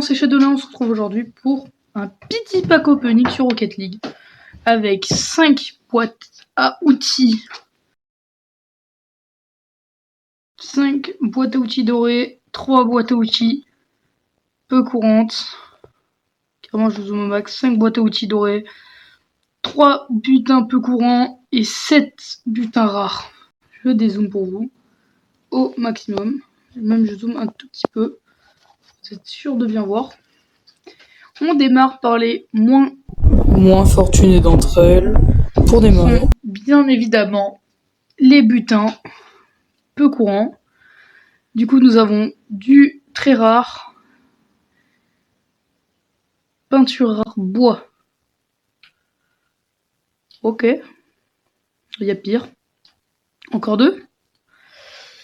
c'est Shadowlands, on se retrouve aujourd'hui pour un petit pack opening sur Rocket League avec 5 boîtes à outils. 5 boîtes à outils dorées, 3 boîtes à outils peu courantes. Carrément, je zoome au max. 5 boîtes à outils dorées, 3 butins peu courants et 7 butins rares. Je dézoome pour vous au maximum. Même je zoome un tout petit peu. Vous êtes sûr de bien voir. On démarre par les moins fortunés d'entre elles. Pour démarrer, bien évidemment, les butins peu courants. Du coup, nous avons du très rare, peinture rare, bois. Ok, il y a pire. Encore 2.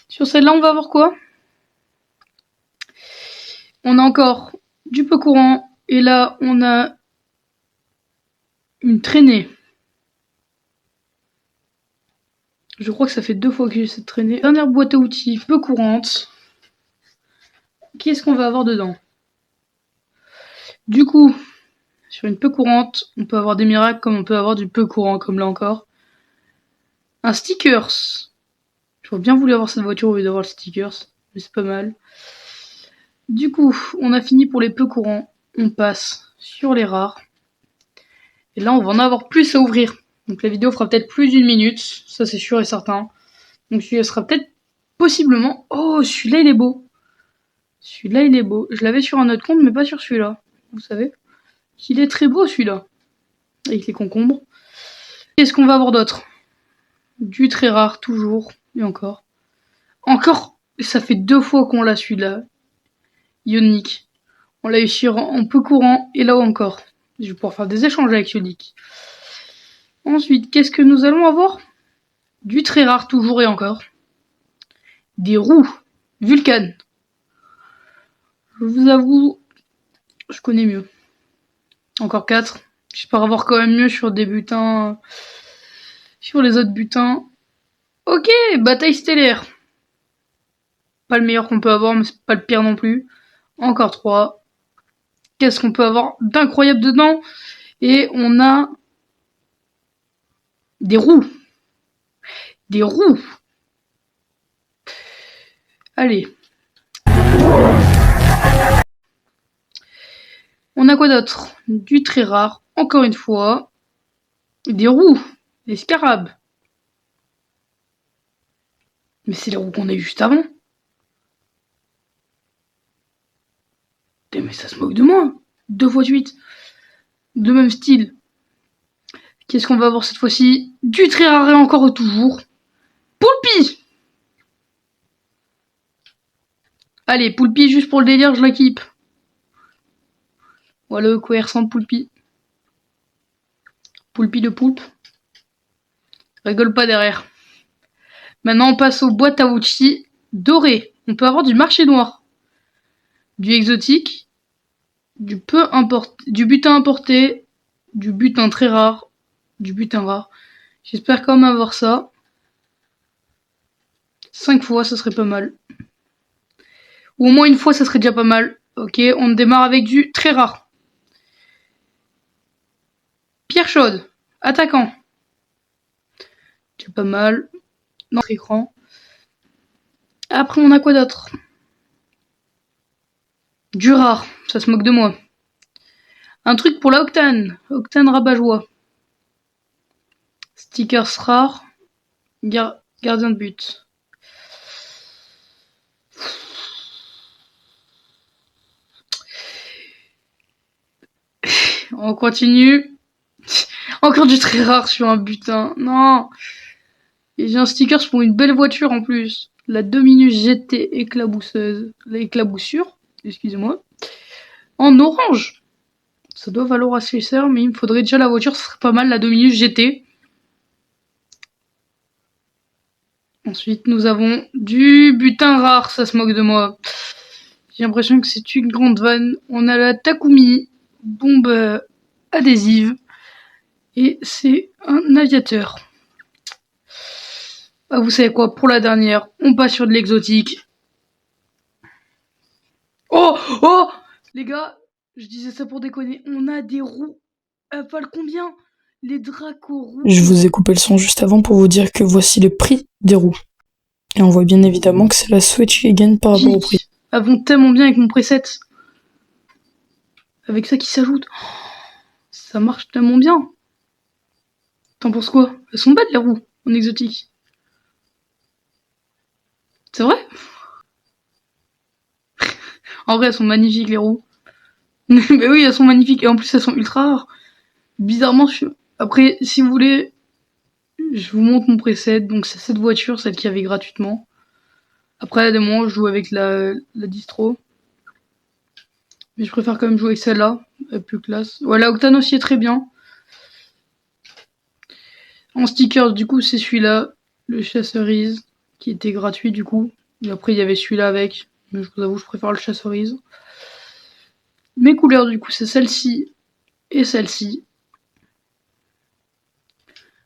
Sur celle-là, on va voir quoi? On a encore du peu courant. Et là, on a une traînée. Je crois que ça fait 2 fois que j'ai cette traînée. Dernière boîte à outils peu courante. Qu'est-ce qu'on va avoir dedans? Du coup, sur une peu courante, on peut avoir des miracles comme on peut avoir du peu courant, comme là encore. Un stickers. J'aurais bien voulu avoir cette voiture au lieu d'avoir le stickers, mais c'est pas mal. Du coup, on a fini pour les peu courants. On passe sur les rares. Et là, on va en avoir plus à ouvrir. Donc la vidéo fera peut-être plus d'1 minute, ça c'est sûr et certain. Donc celui-là sera peut-être possiblement... Oh, celui-là il est beau. Celui-là il est beau. Je l'avais sur un autre compte, mais pas sur celui-là. Vous savez. Il est très beau celui-là. Avec les concombres. Qu'est-ce qu'on va avoir d'autre? Du très rare, toujours. Et encore. Encore, ça fait 2 fois qu'on l'a celui-là. Ionic. On l'a eu sur en peu courant, et là encore. Je vais pouvoir faire des échanges avec Ionic. Ensuite, qu'est-ce que nous allons avoir? Du très rare, toujours et encore. Des roues. Vulcan. Je vous avoue, je connais mieux. Encore 4. J'espère avoir quand même mieux sur des butins. Sur les autres butins. Ok, bataille stellaire. Pas le meilleur qu'on peut avoir, mais c'est pas le pire non plus. Encore 3. Qu'est-ce qu'on peut avoir d'incroyable dedans? Et on a des roues. Des roues. Allez. On a quoi d'autre? Du très rare, encore une fois. Des roues. Des scarabs. Mais c'est les roues qu'on a eu juste avant. Mais ça se moque de moi. 2 fois 8. De même style. Qu'est-ce qu'on va avoir cette fois-ci? Du très rare et encore et toujours. Poulpi. Allez, Poulpi, juste pour le délire, je la keep. Voilà quoi il ressemble Poulpi. Poulpi de poulpe. Rigole pas derrière. Maintenant, on passe aux boîtes à outils dorées. On peut avoir du marché noir, du exotique, du butin importé, du butin très rare, du butin rare. J'espère quand même avoir ça. 5 fois, ça serait pas mal. Ou au moins une fois, ça serait déjà pas mal. Ok, on démarre avec du très rare. Pierre chaude, attaquant. C'est pas mal. Dans notre écran. Après, on a quoi d'autre? Du rare, ça se moque de moi. Un truc pour la Octane. Octane rabat-joie. Stickers rares. Gardien de but. On continue. Encore du très rare sur un butin. Non. Et j'ai un sticker pour une belle voiture en plus. La Dominus GT éclabousseuse. L'éclaboussure. Excusez-moi. En orange. Ça doit valoir assez cher, mais il me faudrait déjà la voiture. Ça serait pas mal, la Dominus GT. Ensuite, nous avons du butin rare. Ça se moque de moi. J'ai l'impression que c'est une grande vanne. On a la Takumi. Bombe adhésive. Et c'est un aviateur. Ah, vous savez quoi, pour la dernière, on passe sur de l'exotique. Oh, oh, Les gars, je disais ça pour déconner, on a des roues. Elles valent combien? Les Dracos roues. Je vous ai coupé le son juste avant pour vous dire que voici le prix des roues. Et on voit bien évidemment que c'est la Switch qui gagne par rapport au prix. Elles vont tellement bien avec mon preset. Avec ça qui s'ajoute. Ça marche tellement bien. T'en penses quoi? Elles sont belles les roues en exotique. C'est vrai? En vrai, elles sont magnifiques les roues. Mais oui, elles sont magnifiques et en plus elles sont ultra rares. Bizarrement, après, si vous voulez, je vous montre mon preset. Donc c'est cette voiture, celle qu'il y avait gratuitement. Après, à des moments, je joue avec la distro. Mais je préfère quand même jouer avec celle-là. Elle est plus classe. Voilà, Octane aussi est très bien. En stickers, du coup, c'est celui-là. Le Chasserise, qui était gratuit, du coup. Et après, il y avait celui-là avec. Mais je vous avoue, je préfère le Chasserise. Mes couleurs, du coup, c'est celle-ci et celle-ci.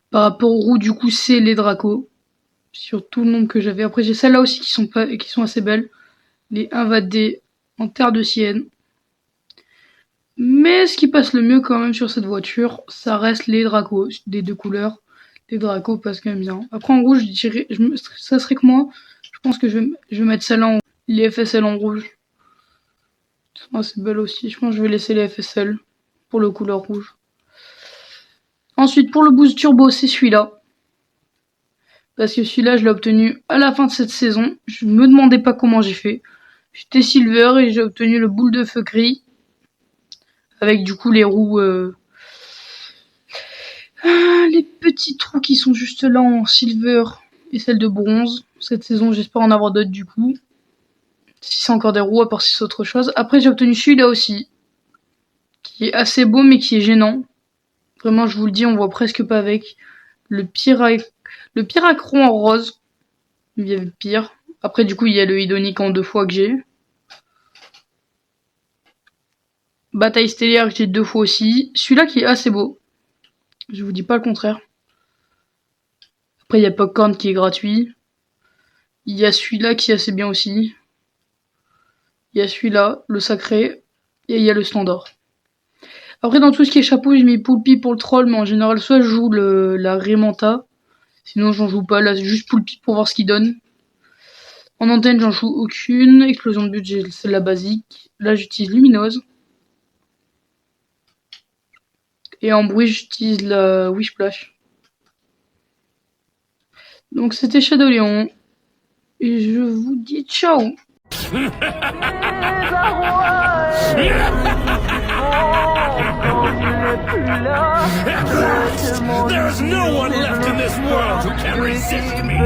Par rapport aux roues, du coup, c'est les Dracos. Sur tout le nombre que j'avais. Après, j'ai celles-là aussi qui sont assez belles. Les invadés en terre de Sienne. Mais ce qui passe le mieux quand même sur cette voiture, ça reste les Dracos, des deux couleurs. Les Dracos passent quand même bien. Après en rouge, ça serait que moi. Je pense que je vais mettre celle-là en les FSL en rouge. Elles sont assez belles aussi. Je pense que je vais laisser les FSL pour le couleur rouge. Ensuite, pour le boost turbo, c'est celui-là. Parce que celui-là, je l'ai obtenu à la fin de cette saison. Je me demandais pas comment j'ai fait. J'étais silver et j'ai obtenu le boule de feu gris. Avec du coup les roues... les petits trous qui sont juste là en silver et celle de bronze. Cette saison, j'espère en avoir d'autres du coup. Si c'est encore des roues, à part si c'est autre chose. Après, j'ai obtenu celui-là aussi. Qui est assez beau, mais qui est gênant. Vraiment, je vous le dis, on voit presque pas avec. Le Pyracron en rose. Il y avait pire. Après, du coup, il y a le Idonic en 2 fois que j'ai. Bataille stellaire que j'ai 2 fois aussi. Celui-là qui est assez beau. Je vous dis pas le contraire. Après, il y a Popcorn qui est gratuit. Il y a celui-là qui est assez bien aussi. Il y a celui-là, le sacré. Et il y a le standard. Après, dans tout ce qui est chapeau, j'ai mis Poulpi pour le troll. Mais en général, soit je joue la Remanta. Sinon, j'en joue pas. Là, c'est juste Poulpi pour voir ce qu'il donne. En antenne, j'en joue aucune. Explosion de budget, c'est la basique. Là, j'utilise Lumineuse. Et en bruit, j'utilise la Wishplash. Donc, c'était Shadowléon. Et je vous dis ciao. There's no one left in this world who can resist me.